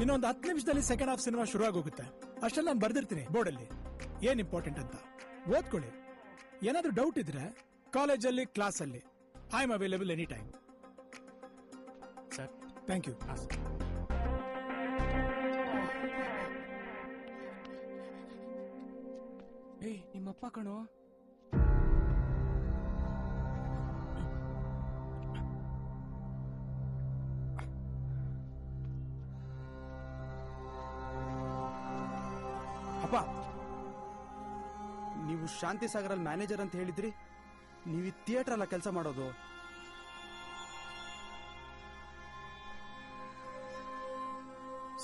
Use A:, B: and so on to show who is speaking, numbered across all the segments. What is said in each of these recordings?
A: ಇನ್ನೊಂದು 10 ನಿಮಿಷದಲ್ಲಿ second half cinema ಶುರು ಆಗೋಗುತ್ತೆ. ಅಷ್ಟೆಲ್ಲ ನಾನು ಬರ್ದಿರ್ತೀನಿ ಬೋರ್ಡಲ್ಲಿ ಏನ್ ಇಂಪಾರ್ಟೆಂಟ್ ಅಂತ. ಓದ್ಕೊಳ್ಳಿ. ಏನಾದ್ರೂ ಡೌಟ್ ಇದ್ರೆ ಕಾಲೇಜಲ್ಲಿ, ಕ್ಲಾಸಲ್ಲಿ I am available any time.
B: Sir,
A: thank you.
B: ಏಯ್, ನಿಮ್ಮಪ್ಪ ಕಣೋ.
C: ಅಪ್ಪ, ನೀವು ಶಾಂತಿ ಸಾಗರಲ್ಲಿ ಮ್ಯಾನೇಜರ್ ಅಂತ ಹೇಳಿದ್ರಿ. ನೀವು ಈ ಥಿಯೇಟರ್ ಅಲ್ಲ ಕೆಲಸ ಮಾಡೋದು.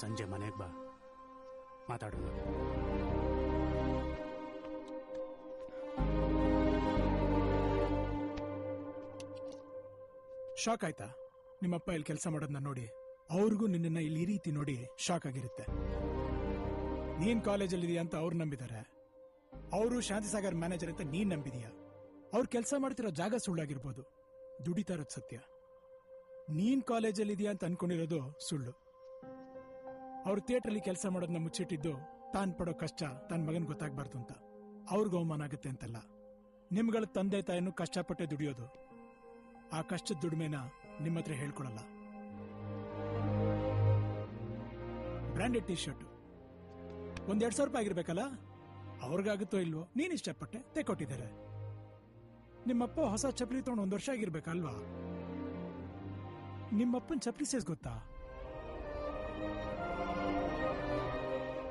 B: ಸಂಜೆ ಮನೆಗೆ ಬಾ, ಮಾತಾಡೋಣ.
A: ಶಾಕ್ ಆಯ್ತಾ ನಿಮ್ಮಪ್ಪ ಇಲ್ಲಿ ಕೆಲಸ ಮಾಡೋದನ್ನ ನೋಡಿ? ಅವ್ರಿಗೂ ನಿನ್ನ ಇಲ್ಲಿ ಈ ರೀತಿ ನೋಡಿ ಶಾಕ್ ಆಗಿರುತ್ತೆ. ನೀನ್ ಕಾಲೇಜಲ್ಲಿ ಇದೆಯಾ ಅಂತ ಅವ್ರು ನಂಬಿದ್ದಾರೆ. ಅವರು ಶಾಂತಿಸಾಗರ್ ಮ್ಯಾನೇಜರ್ ಅಂತ ನೀನ್ ನಂಬಿದೀಯ. ಅವ್ರು ಕೆಲಸ ಮಾಡ್ತಿರೋ ಜಾಗ ಸುಳ್ಳಾಗಿರ್ಬೋದು, ದುಡಿತಾ ಇರೋದು ಸತ್ಯ. ನೀನ್ ಕಾಲೇಜಲ್ಲಿ ಇದೆಯಾ ಅಂತ ಅನ್ಕೊಂಡಿರೋದು ಸುಳ್ಳು. ಅವ್ರು ಥಿಯೇಟರ್ಲಿ ಕೆಲಸ ಮಾಡೋದನ್ನ ಮುಚ್ಚಿಟ್ಟಿದ್ದು ತಾನ್ ಪಡೋ ಕಷ್ಟ ತನ್ನ ಮಗನ್ ಗೊತ್ತಾಗ್ಬಾರ್ದು ಅಂತ. ಅವ್ರಿಗೂ ಅವಮಾನ ಆಗುತ್ತೆ ಅಂತಲ್ಲ. ನಿಮ್ಗಳ ತಂದೆ ತಾಯಿನೂ ಕಷ್ಟಪಟ್ಟೆ ದುಡಿಯೋದು. ಆ ಕಷ್ಟದ ದುಡಿಮೆನ ನಿಮ್ಮ ಹತ್ರ ಹೇಳ್ಕೊಳಲ್ಲ. ಬ್ರಾಂಡೆಡ್ ಟಿ ಶರ್ಟ್ ಒಂದ್ 2,000 ರೂಪಾಯಿ ಆಗಿರ್ಬೇಕಲ್ಲ? ಅವ್ರಿಗಾಗುತ್ತೋ ಇಲ್ವೋ, ನೀನ್ ಇಷ್ಟಪಟ್ಟೆ ತೆಕೊಟ್ಟಿದ್ದಾರೆ. ನಿಮ್ಮಪ್ಪ ಹೊಸ ಚಪ್ಪಲಿ ತಗೊಂಡು 1 ವರ್ಷ ಆಗಿರ್ಬೇಕಲ್ವಾ? ನಿಮ್ಮಪ್ಪನ ಚಪ್ಪಲಿ ಸೇಸ್ ಗೊತ್ತಾ?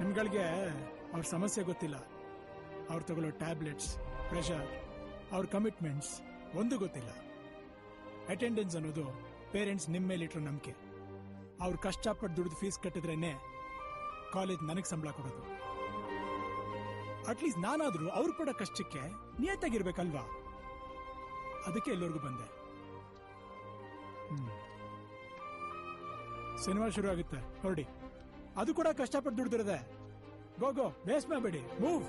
A: ನಿಮ್ಗಳಿಗೆ ಅವ್ರ ಸಮಸ್ಯೆ ಗೊತ್ತಿಲ್ಲ. ಅವ್ರು ತಗೊಳ್ಳೋ ಟ್ಯಾಬ್ಲೆಟ್ಸ್, ಪ್ರೆಷರ್, ಅವ್ರ ಕಮಿಟ್ಮೆಂಟ್ಸ್ ಒಂದು ಗೊತ್ತಿಲ್ಲ. ಅಟೆಂಡೆನ್ಸ್ ಅನ್ನೋದು ಪೇರೆಂಟ್ಸ್ ನಿಮ್ಮ ಮೇಲೆ ಇಟ್ಟರು ನಂಬಿಕೆ. ಅವ್ರು ಕಷ್ಟಪಟ್ಟು ದುಡಿದು ಫೀಸ್ ಕಟ್ಟಿದ್ರೇನೆ ಕಾಲೇಜ್ ನನಗೆ ಸಂಬಳ ಕೊಡೋದು. ಅಟ್ಲೀಸ್ಟ್ ನಾನಾದ್ರೂ ಅವ್ರು ಪಡೋ ಕಷ್ಟಕ್ಕೆ ನಿಯತ್ತಾಗಿರ್ಬೇಕಲ್ವಾ? ಅದಕ್ಕೆ ಎಲ್ಲರಿಗೂ ಬಂದೆ. ಸಿನಿಮಾ ಶುರು ಆಗುತ್ತೆ, ಹೊರಡಿ. ಅದು ಕೂಡ ಕಷ್ಟಪಟ್ಟು ದುಡ್ದಿರದೆ. ಗೋ ವೇಸ್ಟ್ ಮಾಡಬೇಡಿ, ಮೂವ್.